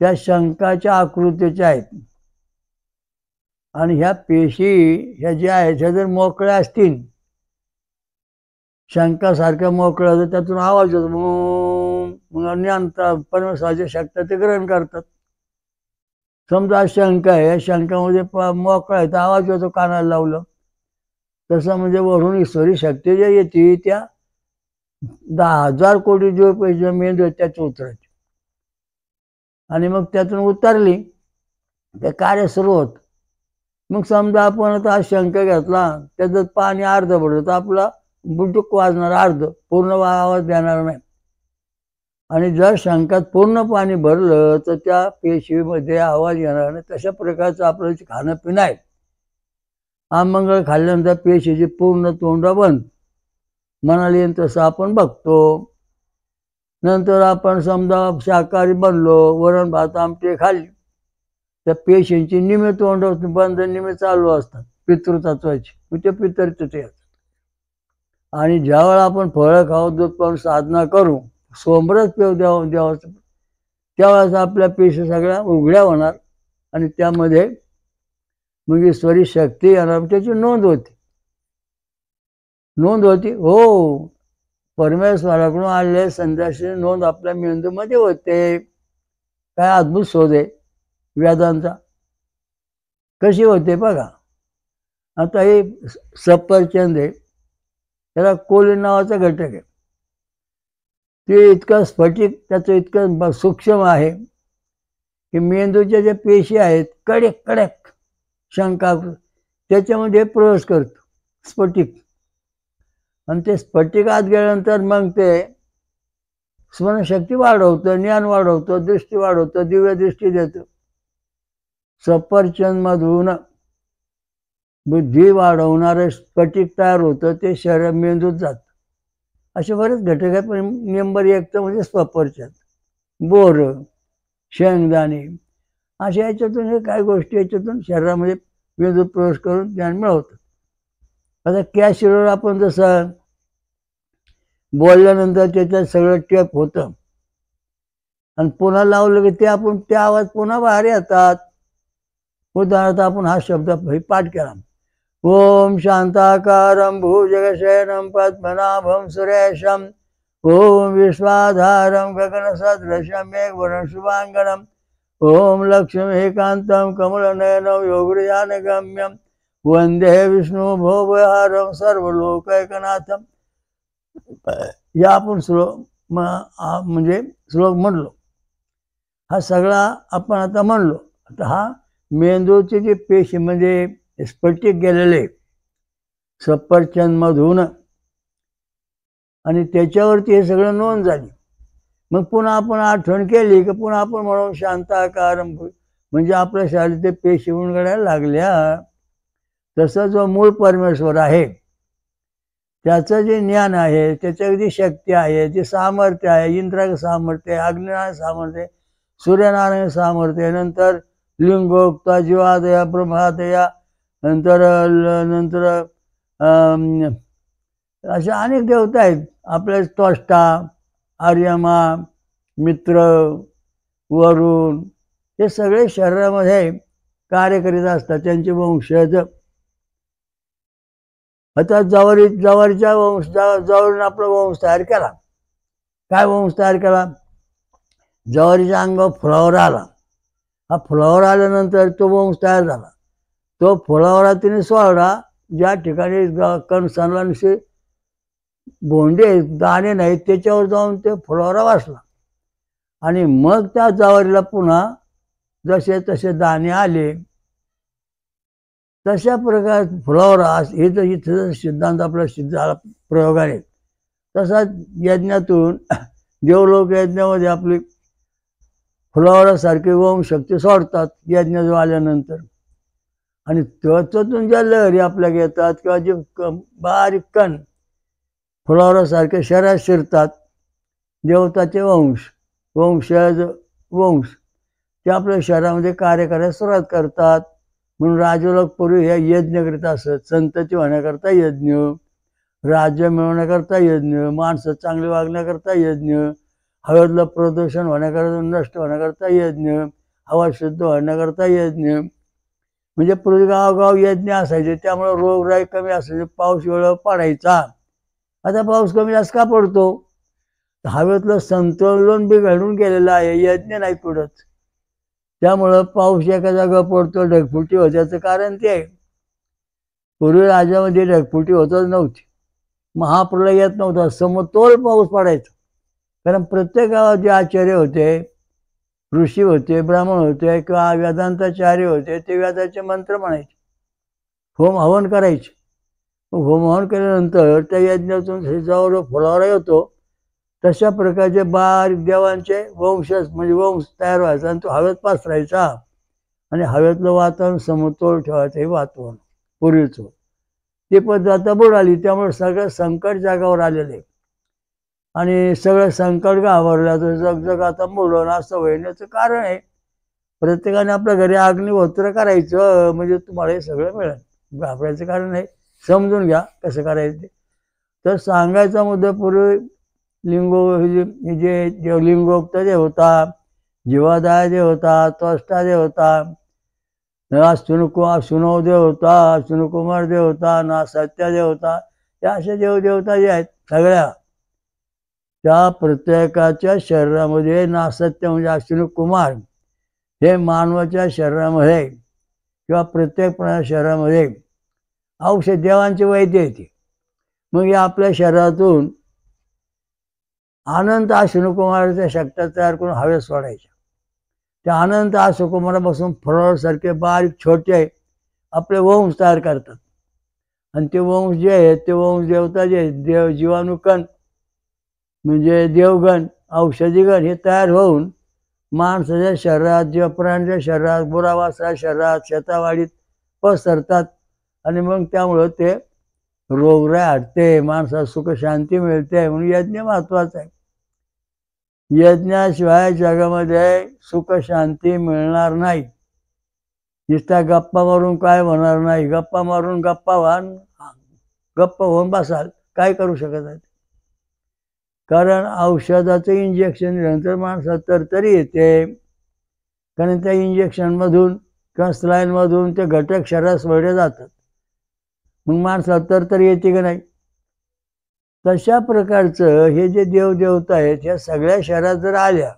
Speaker 2: त्या शंखाच्या आकृतीच्या आहेत आणि ह्या पेशी ह्या ज्या आहेत ह्या जर मोकळ्या असतील, शंखासारख्या मोकळ्या, तर त्यातून आवाज होतो. मग ज्ञान परमेश्वराच्या शक्ती ते ग्रहण करतात. समजा शंख आहे, या शंखामध्ये मोकळा आहे तर आवाज होतो कानाला लावलं. तसं म्हणजे वरून ईश्वरी शक्ती ज्या येते त्या 10,000 कोटी जीवपेशी मेंदू त्याच उतरायचे आणि मग त्यातून उतरली ते कार्य सुरू होत. मग समजा आपण आता हा शंख घेतला, त्याच्यात पाणी अर्ध पडलं तर आपला बुटुक वाजणार, अर्ध, पूर्ण आवाज देणार नाही. आणि जर शंखात पूर्ण पाणी भरलं तर त्या पेशीमध्ये आवाज येणार नाही. तशा प्रकारचं आपलं खाणं पिणं आहे. आंबंगळ खाल्ल्यानंतर पेशीची पूर्ण तोंड बंद, मनाला येईल तसं आपण बघतो. नंतर आपण समजा शाकाहारी बनलो, वरण भात आमटे खाल्ली, त्या पेशींची निमे तोंड बंद, निमे चालू असतात पितृतत्वाची, ते पितृत्व येतात. आणि ज्यावेळेला आपण फळं खाऊ, दूध पाहून साधना करू, सोमरस पेव देवाचं, त्यावेळेस आपल्या पेशी सगळ्या उघड्या होणार आणि त्यामध्ये मग ईश्वरी शक्ती येणार. त्याची नोंद होती. हो, परमेश्वराकडून आलेले संदेशाची नोंद आपल्या मेंदूमध्ये होते. काय अद्भुत शोध आहे वेदांचा. कशी होते बघा. आता हे सफरचंद आहे, त्याला कोलिन नावाचा घटक आहे. ते इतकं स्फटिक, त्याचं इतकं सूक्ष्म आहे की मेंदूच्या ज्या पेशी आहेत कडक कडक शंका त्याच्यामध्ये प्रवेश करतो स्फटिक, आणि ते स्फटिक आत गेल्यानंतर मग ते स्मरणशक्ती वाढवतं, ज्ञान वाढवतं, दृष्टी वाढवतं, दिव्य दृष्टी देतं. सफरचंद मधून बुद्धी वाढवणारं स्फटिक तयार होतं ते शरीर मेंदूत जातं. असे बरेच घटक आहेत. पण नंबर 1 तर म्हणजे सफरचंद, बोरं, शेंगदाणे अशा याच्यातून हे काही गोष्टी याच्यातून शरीरामध्ये मेंदूत प्रवेश करून ज्ञान मिळवतात. आता कॅसेटवर आपण जसं बोलल्यानंतर त्याच्यात सगळं टेप होतं आणि पुन्हा लावलं की ते आवाज पुन्हा बाहेर येतात. उदाहरणार्थ आपण हा शब्द पाठ केला, ओम शांताकारं भुजगशयनं पद्मनाभं सुरेशं ओम विश्वाधारं गगनसदृशं मेघवर्णं शुभांगनं ओम लक्ष्मीकान्तं कमलनयनं योगहृदयानगम्यं वंदे विष्णु भवभयहारं सर्वलोकैकनाथं. या आपण म्हणजे श्लोक म्हणलो. हा सगळा आपण आता म्हणलो. आता हा मेंदूची जी पेशी म्हणजे स्फटिक गेलेले सफरचंदमधून आणि त्याच्यावरती हे सगळं नोंद झाली. मग पुन्हा आपण आठवण केली की पुन्हा आपण म्हणून शांताकारं म्हणजे आपल्या शरीरात ते पेशी उलगडायला लागल्या. तसं जो मूळ परमेश्वर आहे त्याचं जे ज्ञान आहे, त्याच्यात जी शक्ती आहे, जे सामर्थ्य आहे, इंद्राचं सामर्थ्य आहे, अग्निनारायण सामर्थ्य आहे, सूर्यनारायण सामर्थ्य आहे, नंतर लिंगोक्ता, जीवादया, ब्रह्मादया, नंतर अशा अनेक देवता आहेत. आपले त्वष्टा, आर्यमा, मित्र, वरुण हे सगळे शरीरामध्ये कार्य करीत असतात. त्यांचे वंशज. आता जवारीच्या जवारीनं आपला वंश तयार केला. काय वंश तयार केला? जवारीच्या अंगावर फुलावर आला. हा फुलावर आल्यानंतर तो वंश तयार झाला. तो फुलावरा तिने सोडला ज्या ठिकाणी कणसाला नुसते बोंडे दाणे नाहीत त्याच्यावर जाऊन ते फुलावरा वाचला आणि मग त्या जवारीला पुन्हा जसे तसे दाणे आले. तशा प्रकार फुलावरा हे तर इथं सिद्धांत आपला सिद्ध प्रयोगाने तसा यज्ञातून देवलोक यज्ञामध्ये आपली फुलावरासारखी वंशक्ती सोडतात यज्ञ जो आल्यानंतर. आणि त्याच्यातून ज्या लहरी आपल्या येतात किंवा जे बारीक कण फुलावरासारखे शरीरात शिरतात देवताचे वंशज ते आपल्या शरीरामध्ये कार्य करायला सुरुवात करतात. म्हणून राजलोक पूर्वी हे यज्ञ करीत असत. संतती होण्याकरता यज्ञ, राज्य मिळवण्याकरता यज्ञ, माणसं चांगली वागण्याकरता यज्ञ, हवेतलं प्रदूषण होण्याकरता नष्ट होण्याकरता यज्ञ, हवा शुद्ध होण्याकरता यज्ञ. म्हणजे पूर्वी गावोगाव यज्ञ असायचे. त्यामुळे रोगराई कमी असायचे. पाऊस वेळेवर पडायचा. आता पाऊस कमी जास्त का पडतो? हवेतलं संतुलन बिघडून गेलेलं आहे. यज्ञ नाही पडत. त्यामुळं पाऊस एका जागा पडतो, ढगफुटी होत्याचं कारण ते आहे. पूर्वी राज्यामध्ये ढगफुटी होतच नव्हती. महाप्रलय येत नव्हता. समतोल पाऊस पडायचा. कारण प्रत्येक गावात जे आचार्य होते, ऋषी होते, ब्राह्मण होते किंवा वेदांताचार्य होते ते वेदाचे मंत्र म्हणायचे, होम हवन करायचे. होम हवन केल्यानंतर त्या यज्ञातून जवळ फुलावरा येतो तशा प्रकारचे बारीक देवांचे वंशज म्हणजे वंश तयार व्हायचा आणि तो हवेत पसरायचा आणि हवेतलं वातावरण समतोल ठेवायचं. हे वातावरण पूर्वीचं ती पद्धत आता बुडाली. त्यामुळे सगळं संकट जगावर आलेलं आणि सगळं संकट घाबरल्याचं जग आता बुडवून असं होण्याचं कारण आहे प्रत्येकाने आपल्या घरी अग्निहोत्र करायचं म्हणजे तुम्हाला हे सगळं मिळेल. घाबरायचं कारण नाही. समजून घ्या कसं करायचं. तर सांगायचा मुद्दा पूर्वी जे लिंगोक्त देवता, जीवादाय देवता, त्वष्टा देवता, सुनव देवता, सुनकुमार देवता, नासत्या देवता, या अशा देवदेवता जे आहेत सगळ्या त्या प्रत्येकाच्या शरीरामध्ये नासत्य म्हणजे अश्विनी कुमार हे मानवाच्या शरीरामध्ये किंवा प्रत्येक प्राण्याच्या शरीरामध्ये औषध देवांचे वैद्य येते. मग या आपल्या शरीरातून अनंत अश्विनी कुमाराच्या शक्त्या तयार करून हवेत सोडायच्या. त्या अनंत अश्विनी कुमारापासून फळासारखे बारीक छोटे आपले वंश तयार करतात आणि ते वंश जे आहेत ते वंश देवता जे आहेत जीवाणुकण म्हणजे देवगण, औषधीगण हे तयार होऊन माणसाच्या शरीरात, जीव प्राण्याच्या शरीरात, गुरावासराच्या शरीरात, शेतावाडीत पसरतात आणि मग त्यामुळं ते रोगराई हटते, माणसाला सुख शांती मिळते. म्हणून यज्ञ महत्वाचा आहे. यज्ञाशिवाय जगामध्ये सुख शांती मिळणार नाही. नुसत्या गप्पा मारून काय होणार नाही. गप्पा मारून गप्पा होऊन बसाल, काय करू शकत नाही. कारण औषधाचं इंजेक्शन दिल्यानंतर माणसाला तरतरी येते. कारण त्या इंजेक्शनमधून किंवा स्लाईनमधून ते घटक शरीरात सोडले जातात. मग माणसाला तरतरी येते की नाही. तशा प्रकारचं हे जे देवदेवता आहेत ह्या सगळ्या शरीरात जर आल्या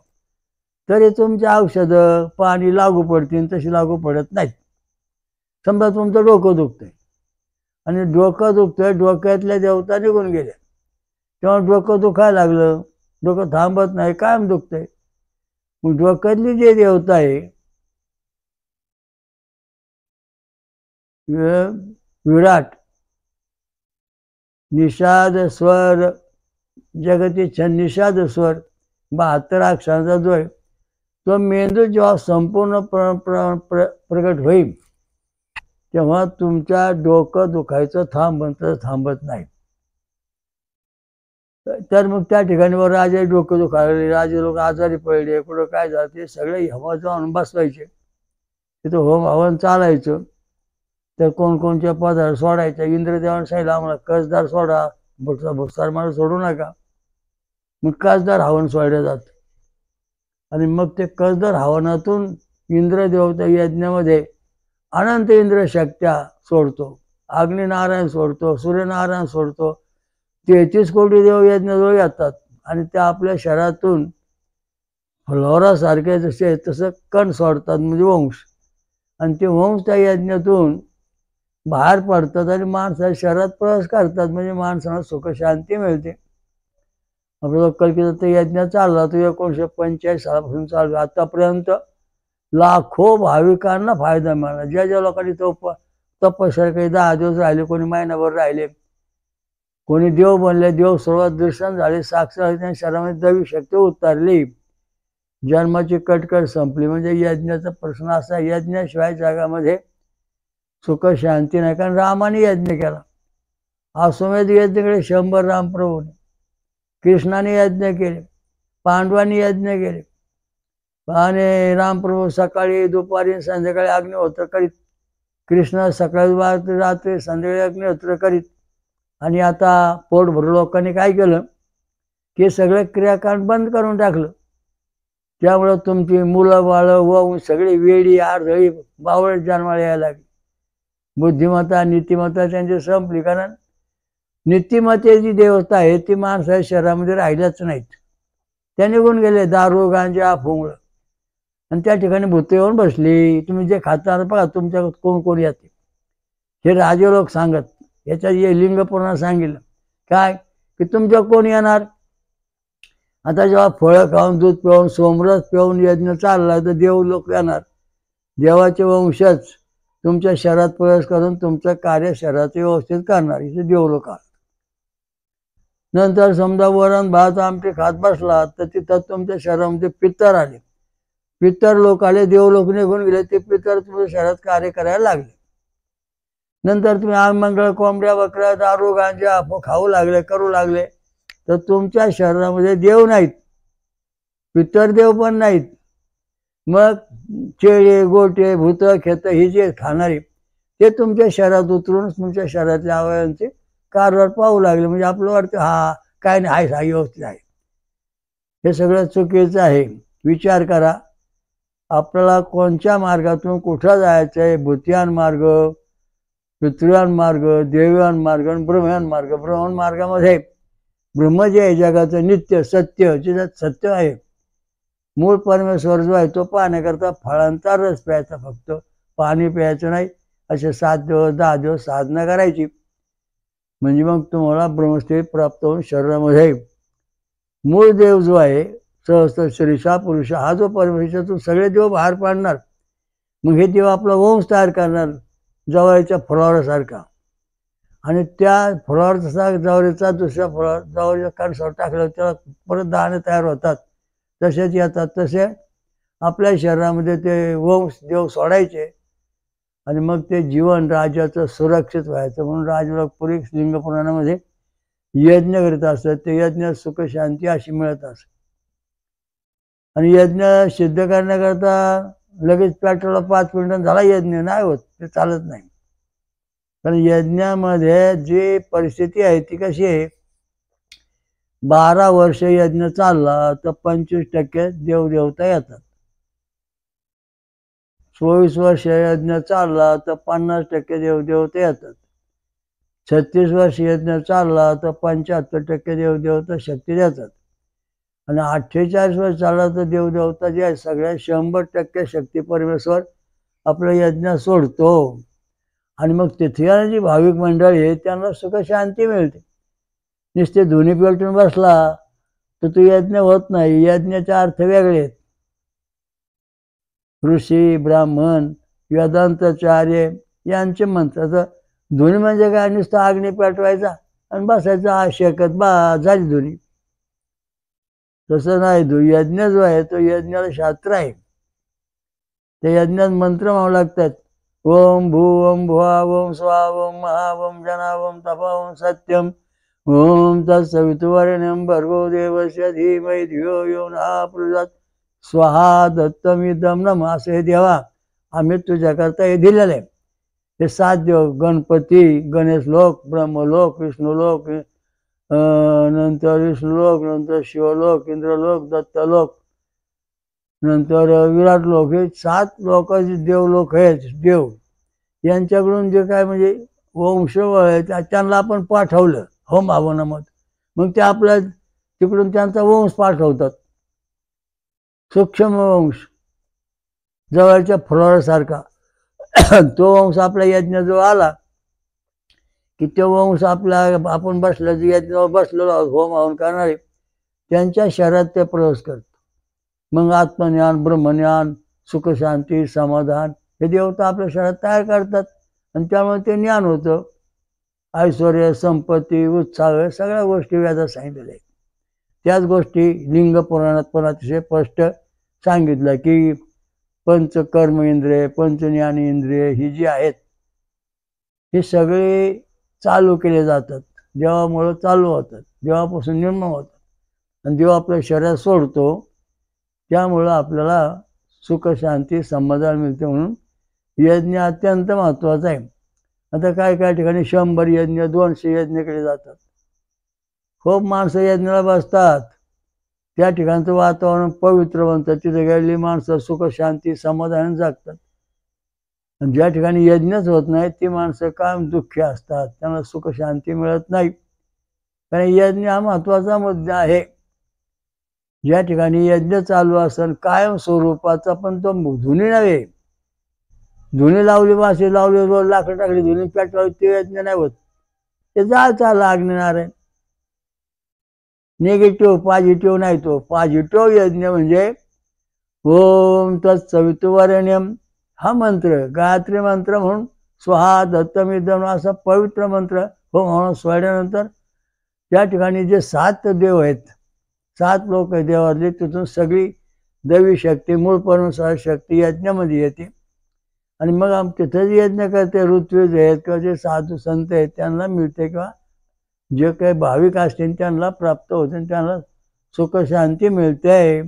Speaker 2: तरी तुमच्या औषधं पाणी लागू पडतील, तशी लागू पडत नाहीत. समजा तुमचं डोकं दुखतंय आणि डोकं दुखतंय, डोक्यातल्या देवता निघून गेल्या, तेव्हा डोकं दुखायला लागलं, डोकं थांबत नाही, कायम दुखतंय. मग डोक्यातली जे देवता आहे विराट, निषाद स्वर, जगती छंद निषाद स्वर 72 अक्षरांचा जो आहे तो मेंदू जेव्हा संपूर्ण प्रगट होईल तेव्हा तुमच्या डोकं दुखायचं थांबत नाही. तर मग त्या ठिकाणी राजे डोकं दुखायला, राजे लोक आजारी पडले, कुठं काय झालं, ते सगळे हवा जाऊन बसवायचे. तिथं होम हवन चालायचं. तर कोणकोणच्या पदार्थ सोडायचा. इंद्रदेवाने सांगितलं आम्हाला कसदार सोडा, भुसार मला सोडू नका. मग कसदार हवन सोडलं जातं. आणि मग ते कसदार हवनातून इंद्रदेव त्या यज्ञामध्ये अनंत इंद्र शक्त्या सोडतो. अग्निनारायण सोडतो, सूर्यनारायण सोडतो. 33 कोटी देव यज्ञाजवळ येतात आणि त्या आपल्या शरीरातून फ्लोरासारखे जसे तसं कण सोडतात, म्हणजे वंश. आणि ते वंश त्या यज्ञातून बाहेर पडतात आणि माणसाच्या शरीरात प्रवेश करतात, म्हणजे माणसाला सुख शांती मिळते. आपला कल्किदत्त यज्ञ चालला तो 1945 सालापासून चालू. आतापर्यंत लाखो भाविकांना फायदा मिळाला. ज्या लोकांनी तपश्चर्या काही 10 दिवस राहिले, कोणी महिनाभर राहिले, कोणी देव बनले, देव सर्वात दर्शन झाले, साक्षात त्यांच्या शरीरामध्ये दैवी शक्ती उतरली, जन्माची कटकट संपली. म्हणजे यज्ञाचा प्रश्न असा, यज्ञाशिवाय जगामध्ये सुख शांती नाही. कारण रामाने यज्ञ केला, अश्वमेध यज्ञकडे 100 रामप्रभूने, कृष्णाने यज्ञ केले, पांडवांनी यज्ञ केले, आणि रामप्रभू सकाळी दुपारी संध्याकाळी अग्निहोत्र करीत, कृष्ण सकाळी रात्री संध्याकाळी अग्निहोत्र करीत. आणि आता पोट भरून लोकांनी काय केलं की सगळे क्रियाकांड बंद करून टाकलं. त्यामुळं तुमची मुलं बाळं वंश सगळी वेडी आरधळी बावळ जन्माला यायला लागली. बुद्धिमत्ता नीतिमत्ता त्यांची संपली. कारण नीतिमत्तेची देवता आहे ती माणसाच्या शरीरामध्ये राहिल्याच नाहीत. त्या निघून गेले दारू गांजा फुंगळं, आणि त्या ठिकाणी भूत येऊन बसली. तुम्ही जे खाता बघा तुमच्या कोण कोण येते, हे राजे लोक सांगत. याच्यात हे लिंगपूर्ण सांगितलं काय की तुमच्या कोण येणार. आता जेव्हा फळं खाऊन दूध पिऊन सोमरस पिऊन यज्ञ चालला तर देव लोक येणार. देवाचे वंशज तुमच्या शरीरात प्रवेश करून तुमचं कार्य शरीराचे व्यवस्थित करणार, इथे देव लोक. नंतर समजा वरण भात आमटी खात बसला तर तिथं तुमच्या शरीरामध्ये पितर आले. पितर लोक आले, देव लोक निघून गेले. ते पितर तुमच्या शरीरात कार्य करायला लागले. नंतर तुम्ही आंगमंगळ कोंबड्या बकऱ्या दारू गांजा खाऊ लागले, करू लागले, तर तुमच्या शरीरामध्ये देव नाहीत, पितर देव पण नाहीत. मग चेळे गोटे भूत खेत ही जे खाणारे ते तुमच्या शरीरात उतरून तुमच्या शरीरातल्या अवयवांचे कारभार पाहू लागले. म्हणजे आपलं वाटतं हा काय नाही, हा व्यवस्थित आहे. हे सगळं चुकीचं आहे. विचार करा आपल्याला कोणत्या मार्गातून कुठं जायचं आहे. भूतियान मार्ग, पितृयान मार्ग, देवयान मार्ग आणि ब्रह्मयान मार्ग. ब्रह्मन मार्गामध्ये ब्रह्म जे आहे जगाचं नित्य सत्य, ज्याच्यात सत्य आहे, मूळ परमेश्वर जो आहे तो पाहण्याकरता फळांचा रस प्यायचा, फक्त पाणी प्यायचं नाही. असे 7 दिवस 10 दिवस साधना करायची, म्हणजे मग तुम्हाला ब्रह्मस्थिती प्राप्त होऊन शरीरामध्ये मूळ देव जो आहे सहस्त्र शिरीषा पुरुषा हा जो परमेश्वरातून सगळे देव बाहेर पाडणार. मग हे देव आपला वंश तयार करणार जवळच्या फुलावरासारखा. आणि त्या फुलावरचा जवळचा दुसऱ्या फुलावर जवळच्या कणसावर टाकलं त्याला परत दाणे तयार होतात, तसेच येतात. तसे आपल्या शरीरामध्ये ते वंश देव सोडायचे आणि मग ते जीवन राजाचं सुरक्षित व्हायचं म्हणून राजलोक पुरी लिंग पुराणामध्ये यज्ञ करीत असत. ते यज्ञ सुख शांती अशी मिळत असत. आणि यज्ञ सिद्ध करण्याकरता लगेच पेट्रोलला 5 मिनिटांनी झाला यज्ञ नाही होत, ते चालत नाही. कारण यज्ञामध्ये जी परिस्थिती आहे ती कशी आहे, 12 वर्ष यज्ञ चालला तर 25% देवदेवता येतात. 24 वर्ष यज्ञ चालला तर 50% देवदेवता येतात. 36 वर्ष यज्ञ चालला तर 75% देवदेवता शक्ती देतात. आणि 48 वर्ष चालला तर देवदेवता जे आहे सगळ्या 100% शक्ती परमेश्वर आपलं यज्ञ सोडतो. आणि मग तिथे जी भाविक मंडळी आहे त्यांना सुख शांती मिळते. नुसते धुनी पेटून बसला तर तो यज्ञ होत नाही. यज्ञाचे अर्थ वेगळे आहेत. ऋषी ब्राह्मण वेदांताचार्य यांचे मंत्र. तर धुनी म्हणजे काय, नुसतं अग्नी पेटवायचा आणि बसायचा शेकत झाली धुनी. तसं नाही. यज्ञ जो आहे तो यज्ञाला शास्त्र आहे. त्या यज्ञात मंत्र म्हणावं लागतात. ओम भू ओम भुवा ओम स्वा ओम महा ओम जना ओम तपा ओम सत्यम ओम तत्सवितुर्वरेण्यं भर्गो देवस्य धीमहि धियो यो नः प्रचोदयात् स्वाहा दत्तमिदं नमः. असं हे देवा आम्ही तुझ्याकरता हे दिलेलं आहे. हे 7 देव, गणपती, गणेश लोक, ब्रह्मलोक, विष्णुलोक, नंतर विष्णुलोक, नंतर शिवलोक, इंद्रलोक, दत्तलोक, नंतर विराट लोक. हे 7 लोकांचे देवलोक आहेत. देव यांच्याकडून जे काय म्हणजे वंश त्यांना आपण पाठवलं होम हवनामध्ये, मग ते आपल्या तिकडून त्यांचा वंश पाठवतात. सूक्ष्म वंश जवळच्या फुलासारखा तो वंश आपल्या यज्ञाजवळ आला की तो वंश आपल्या आपण बसल्या यज्ञावर बसलेलो आहोत होम हवन करणारे त्यांच्या शरीरात ते प्रवेश करतो. मग आत्मज्ञान, ब्रह्मज्ञान, सुखशांती, समाधान हे देवता आपल्या शरीरात तयार करतात. आणि त्यामुळे ते ज्ञान होतं. ऐश्वर, संपत्ती, उत्साह सगळ्या गोष्टी वेदात सांगितलेल्या आहेत. त्याच गोष्टी लिंग पुराणात पण अतिशय स्पष्ट सांगितलं की पंचकर्म इंद्रिय, पंचज्ञान इंद्रिय ही जी आहेत हे सगळे चालू केले जातात. देवामुळं चालू होतात, देवापासून निर्माण होतात. आणि देव आपल्या शरीरात सोडतो त्यामुळं आपल्याला सुख शांती समाधान मिळते. म्हणून यज्ञ अत्यंत महत्त्वाचा आहे. आता काय ठिकाणी 100 यज्ञ 200 यज्ञ केले जातात. खूप माणसं यज्ञाला बसतात. त्या ठिकाणचं वातावरण पवित्र बनतं. तिथे गेलेली माणसं सुख शांती समाधान जगतात. आणि ज्या ठिकाणी यज्ञच होत नाही ती माणसं कायम दुःखी असतात, त्यांना सुख शांती मिळत नाही. कारण यज्ञ हा महत्त्वाचा मुद्दा आहे. ज्या ठिकाणी यज्ञ चालू असेल कायम स्वरूपाचा, पण तो धुनी नव्हे. धुनी लावली, वाशी लावली, रोज लाकडं टाकली, धुनी पेटवावी, ते यज्ञ नाही होत. ते चालला अग्निनारायण. निगेटिव्ह पॉझिटिव्ह नाही. तो पॉझिटिव्ह यज्ञ म्हणजे ओम तत्सवितुर्वरेण्यं हा मंत्र, गायत्री मंत्र म्हणून स्वाहा दत्तमिदं असा पवित्र मंत्र हो म्हणून सोडल्यानंतर त्या ठिकाणी जे 7 देव आहेत, 7 लोक आहेत देवातले, तिथून सगळी दैवी शक्ती, मूळ परमेश्वर शक्ती यज्ञामध्ये येते. आणि मग तिथं जे यज्ञ करते ऋत्विज आहेत किंवा जे साधू संत आहेत त्यांना मिळते, किंवा जे काही भाविक असतील त्यांना प्राप्त होते, त्यांना सुख शांती मिळते.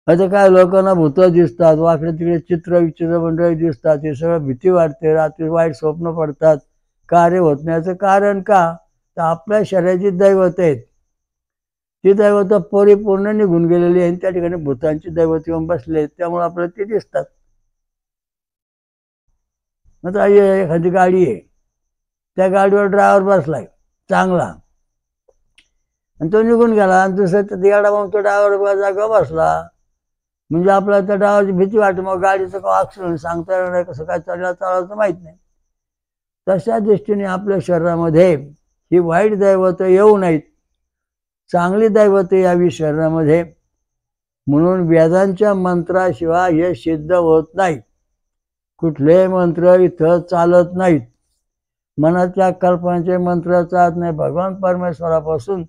Speaker 2: आता काय लोकांना भूतं दिसतात, वाकडे तिकडे चित्र विचित्र मंडळी दिसतात, हे सगळं भीती वाटते, रात्री वाईट स्वप्न पडतात, कार्य होत नाही. याचं कारण का, तर आपल्या शरीराची दैवत आहेत. ती दैवत परिपूर्ण निघून गेलेली आहे. त्या ठिकाणी भूतांची दैवत येऊन बसले आहेत, त्यामुळे आपल्याला ते दिसतात. आता एखादी गाडी आहे, त्या गाडीवर ड्रायव्हर बसलाय चांगला आणि तो निघून गेला आणि दुसरं येडा मग तो ड्रायव्हर जागा बसला म्हणजे आपल्याला त्या ड्रायव्हरची भीती वाटते. मग गाडीचं का ॲक्सिडेंट सांगता येणार नाही, कसं काय चालायचं माहीत नाही. तशा दृष्टीने आपल्या शरीरामध्ये ही वाईट दैवत येऊ नयेत, चांगली दैवत यावी शरीरामध्ये. म्हणून वेदांच्या मंत्राशिवाय हे सिद्ध होत नाही. कुठले मंत्र इथं चालत नाहीत. मनाच्या कल्पनाचे मंत्र चालत नाही. भगवान परमेश्वरापासून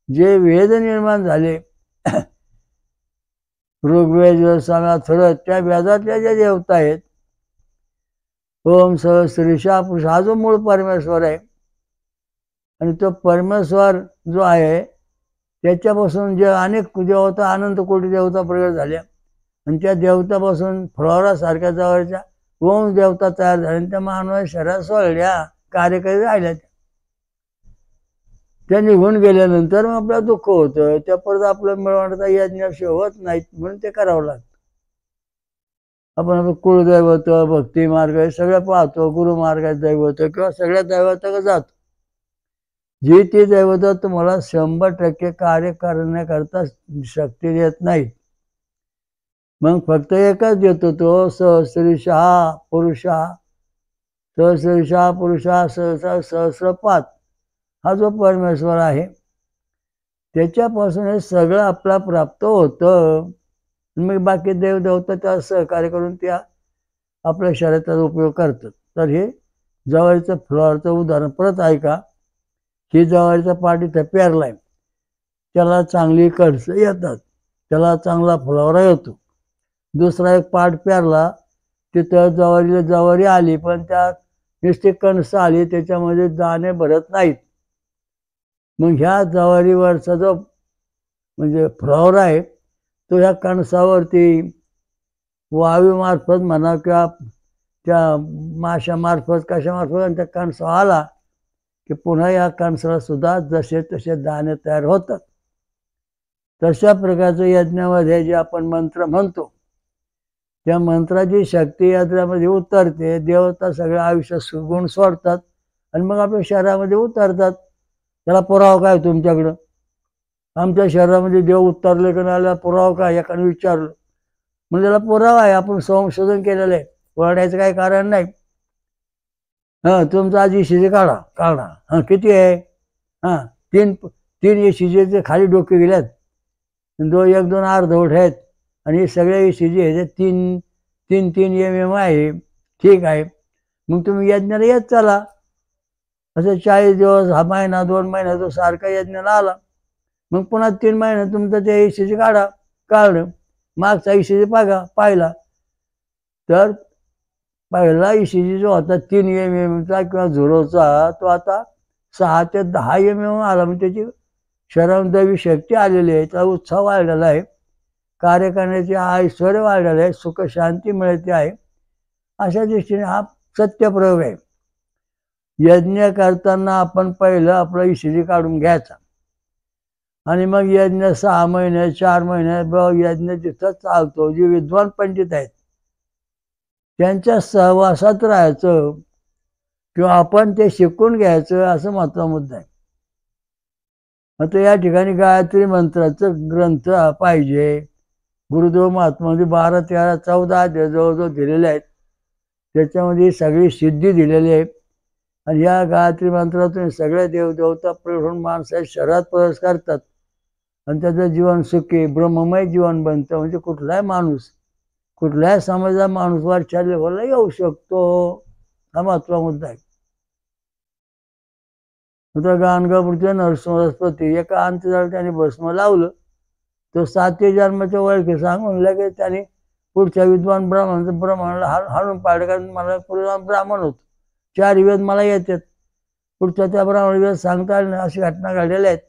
Speaker 2: जे वेद निर्माण झाले ऋग्वेद, साम, अथर्व, त्या वेदातल्या ज्या देवता आहेत ओम सहस्रीशा पुरुष हा जो मूळ परमेश्वर आहे, आणि तो परमेश्वर जो आहे त्याच्यापासून जे अनेक देवता, अनंत कोटी देवता प्रगट झाल्या, आणि त्या देवतापासून फ्लॉरासारख्या जवळच्या वंश देवता तयार झाल्या, आणि त्या मानवी शरीरात सोडल्या कार्यकारी राहिल्या. त्या निघून गेल्यानंतर मग आपलं दुःख होतं, त्या परत आपलं मिळवण्याचा यज्ञाशिवाय होत नाहीत, म्हणून ते करावं लागतं. आपण आपलं कुळदैवत, भक्ती मार्ग हे सगळं पाहतो, गुरुमार्गात दैवत किंवा सगळ्या दैवताकडे जातो. जी ती दैवत तुम्हाला 100% कार्य करण्याकरता शक्ती देत नाही. मग फक्त एकच देतो तो सहस्रीशः पुरुषा, सहस्रीशः पुरुषा, सहस्रपात हा जो परमेश्वर आहे त्याच्यापासून हे सगळं आपला प्राप्त होतं. मग बाकी देवदेवता त्या सहकार्य करून त्या आपल्या शरीराचा उपयोग करतात. तर हे जवळचं फ्लॉवरचं उदाहरण परत ऐका. ही जवळचा पाट इथं पेरलाय, त्याला चांगली कणसं येतात, त्याला चांगला फुलावरा येतो. दुसरा एक पाट पेरला, तिथं जवारी आली, पण त्यात नुसती कणसं आली, त्याच्यामध्ये दाणे भरत नाहीत. मग ह्या जवारीवरचा जो म्हणजे फ्लॉवर आहे तो ह्या कणसावरती वायूमार्फत म्हणा किंवा त्या माशामार्फत कशामार्फत आणि त्या कणसा आला की पुन्हा या कणसाला सुद्धा जसे तसे दाणे तयार होतात. तशा प्रकारच्या यज्ञामध्ये जे आपण मंत्र म्हणतो त्या मंत्राची शक्ती यज्ञामध्ये उतरते. देवता सगळं आयुष्यात सुगुण सोडतात आणि मग आपल्या शरीरामध्ये उतरतात. त्याला पुरावा काय तुमच्याकडं? आमच्या शरीरामध्ये देव उतरले का नाही पुरावा काय? एकाने विचारलं. म्हणजे त्याला पुरावा आहे, आपण संशोधन केलेलं आहे, ओरडायचं काही कारण नाही. तुमचा आज ECG काढा. किती आहे? तीन ECGचे खाली डोके गेल्यात, 1-2 अर्धवट आहेत, आणि हे सगळे ECG ह्याचे 3 mm आहे. ठीक आहे, मग तुम्ही यज्ञाला येत चला. असं 40 दिवस, हा महिना 2 महिना तो सारखा यज्ञाला आला. मग पुन्हा 3 महिने तुमचं ते ECG काढलं, मागचा ECG पाहिला, तर पहिला ECG जो होता 3 mmचा किंवा 0चा तो आता 6 ते 10 mm आला. म्हणजे त्याची शरीरात दैवी शक्ती आलेली आहे, त्याचा उत्साह वाढलेला आहे, कार्य करण्याचे ऐश्वर्य वाढलेलं आहे, सुख शांती मिळते आहे. अशा दृष्टीने हा सत्यप्रयोग आहे. यज्ञ करताना आपण पहिलं आपला ECG काढून घ्यायचा, आणि मग यज्ञ 6 महिने 4 महिने यज्ञ जिथं चालतो, जे विद्वान पंडित आहेत त्यांच्या सहवासात राहायचं किंवा आपण ते शिकून घ्यायचं, असं महत्त्वाचा मुद्दा आहे. आता या ठिकाणी गायत्री मंत्राचं ग्रंथ पाहिजे. गुरुदेव महात्मामध्ये 12, 13, 14 अध्याय जवळजवळ दिलेले आहेत. त्याच्यामध्ये सगळी सिद्धी दिलेली आहे, आणि या गायत्री मंत्रातून सगळे देवदेवता प्रगट माणसाच्या शरीरात प्रवेश करतात, आणि त्याचं जीवन सुखी ब्रह्ममय जीवन बनतं. म्हणजे कुठलाही माणूस, कुठल्याही समाजाचा माणूस वरच्या लेवलला येऊ शकतो. हा महत्त्वाचा मुद्दा आहे. आता गाणगापूरचे नरसिंहस्पती एका अंत्यजाला त्याने भस्म लावलं, तो 7 जन्माच्या ओळखी सांगून लगेच त्याने पुढच्या विद्वान ब्राह्मणाला हाणून पाडलं. कारण मला पूर्वी ब्राह्मण होतो, 4 वेद मला येतात, पुढच्या त्या ब्राह्मण वेद सांगता आले नाही, अशी घटना घडलेल्या आहेत.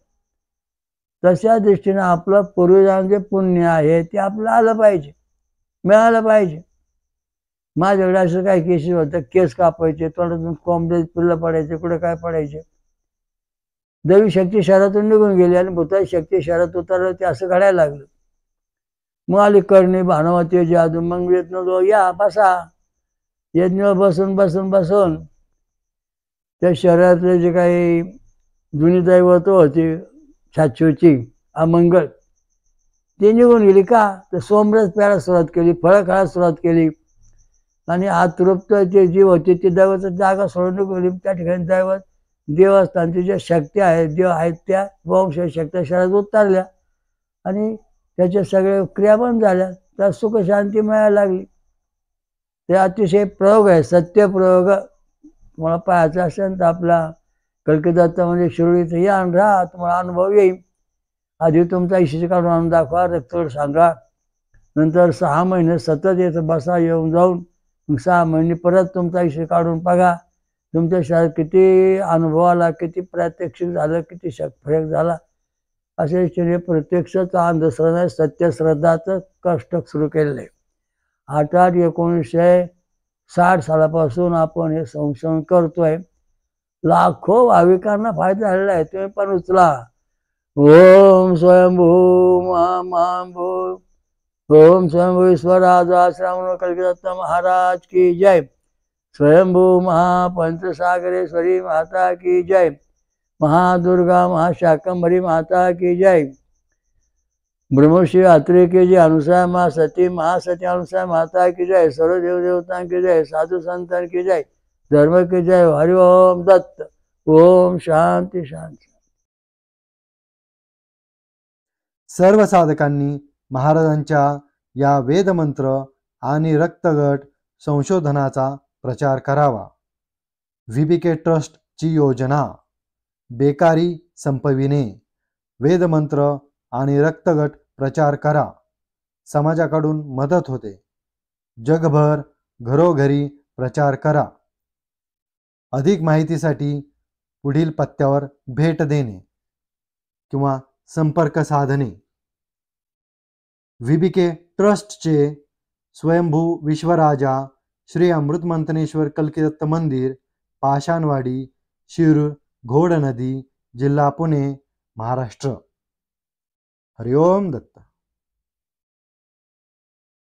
Speaker 2: तशा दृष्टीने आपलं पूर्वजांचं जे पुण्य आहे ते आपलं आलं पाहिजे, मिळालं पाहिजे. माझ्याकडे असं काही केसेस होतं, केस कापायचे, तोंडातून कोंबडे पिल्लं पडायचे, कुठे काय पडायचे. दैवी शक्ती शहरातून निघून गेली आणि भूताची शक्ती शहरात उतरलं, ते असं घडायला लागलं. मग आली करणी भानुमती जादू. मग येत या बसा, यज्ञ बसून त्या शहरातले जे काही जुनी दैवत होती छाछूची अमंगळ, ते निघून गेली. का तर सोमरस प्यायला सुरुवात केली, फळं खायला सुरुवात केली, आणि अतृप्त जे जीव होते ते दैवत जागा सोडून निघून गेली. त्या ठिकाणी दैवत देवस्थानची ज्या शक्ती आहेत, देव आहेत, त्या वंश शक्त्या शहरात उतरल्या, आणि त्याच्या सगळ्या क्रिया बंद झाल्या, त्या सुख शांती मिळायला लागली. ते अतिशय प्रयोग आहे, सत्य प्रयोग. तुम्हाला पाहायचं असेल तर आपला कलकीदत्तामध्ये शिरोळीचं या राहा, तुम्हाला अनुभव येईल. आधी तुमचा ECG काढून आणून दाखवा, रक्तगट सांगा, नंतर 6 महिने सतत येतं बसा, येऊन जाऊन मग 6 महिने परत तुमचा आयुष्य काढून बघा, तुमच्या शरीरात किती अनुभव आला, किती प्रात्यक्षिक झालं, किती फरक झाला. अशा रीतीने प्रत्यक्षच अंधश्रद्धा आहे, सत्यश्रद्धाचं कष्ट सुरू केलेलं आहे. 1960 सालापासून आपण हे संशोधन करतोय. लाखो भाविकांना फायदा झालेला आहे. तुम्ही पण उचला. ओम स्वयंभू महाभू, ओम स्वयंभू ईश्वराजा श्रावण कल्किदत्त महाराज की जय. स्वयंभू महापंचसागरेश्वरी माता की जय. महादुर्गा महाशाकंभरी माता की जय. ब्रह्मश्री अत्रे की जय. अनुसया माँ सती महासती अनुसया माता की जय. सर्व देव देवता की जय. साधु संतान की जय. धर्म की जय. हरि ओम दत्त. ओम शांती शांती.
Speaker 1: सर्व साधकांनी महाराजांच्या या वेदमंत्र आणि रक्तगट संशोधनाचा प्रचार करावा. VBK ट्रस्टची योजना बेकारी संपविणे. वेदमंत्र आणि रक्तगट प्रचार करा. समाजाकडून मदत होते. जगभर घरोघरी प्रचार करा. अधिक माहितीसाठी पुढील पत्त्यावर भेट देणे किंवा संपर्क साधणे. VBK ट्रस्टचे स्वयंभू विश्वराजा श्री अमृतमंथनेश्वर कल्किदत्त मंदिर, पाषाणवाडी, शिरूर, घोडनदी, जिल्हा पुणे, महाराष्ट्र. हरि ओम दत्त.